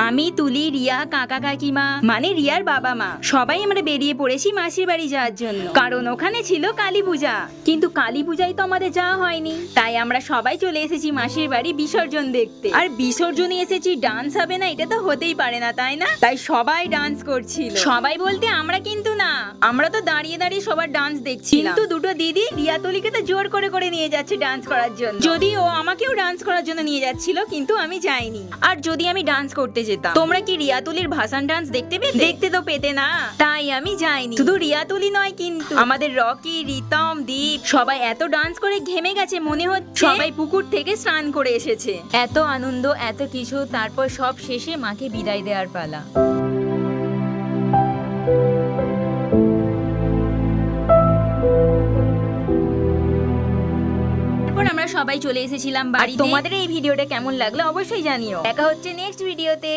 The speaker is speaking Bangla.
আমি, তুলি, রিয়া, কাকা কাকিমা মানে রিয়ার বাবা মা সবাই আমরা বেরিয়ে পড়েছি মাসির বাড়ি যাওয়ার জন্য, কারণ ওখানে ছিল কালী পূজা। কিন্তু কালী পূজায় তো আমাদের যাওয়া হয়নি, তাই আমরা সবাই চলে এসেছি মাসির বাড়ি বিসর্জন দেখতে। আর বিসর্জনে এসেছি, ডান্স হবে না এটা তো হতেই পারে না, তাই না? তাই সবাই ডান্স করছিল। সবাই বলতে আমরা কিন্তু না, আমরা তো দাঁড়িয়ে দাঁড়িয়ে সবার ডান্স দেখছি। কিন্তু দুটো দিদি রিয়া তুলিকে তো জোর করে করে নিয়ে যাচ্ছে ডান্স করার জন্য, যদিও আমাকেও ডান্স করার জন্য নিয়ে যাচ্ছিল, কিন্তু আমি যাইনি। আর যদি আমি ডান্স করতে যেতাম, তোমরা কি রিয়া তুলির ভাসান ডান্স দেখতে পেতে? দেখতে তো পেতে না, তাই আমি যাইনি। শুধু রিয়া তুলি নয়, কিন্তু আমাদের রকি, রিতম, দীপ সবাই এত ডান্স করে ঘেমে গেছে, মনে হচ্ছে সবাই পুকুর থেকে স্নান করে এসেছে। এত আনন্দ, এত কিছু, তারপর সব শেষে মাকে বিদায় দেওয়ার পালা। আমরা সবাই চলে এসেছিলাম বাড়ি। তোমাদের এই ভিডিওটা কেমন লাগলো অবশ্যই জানিও। দেখা হচ্ছে নেক্সট ভিডিওতে।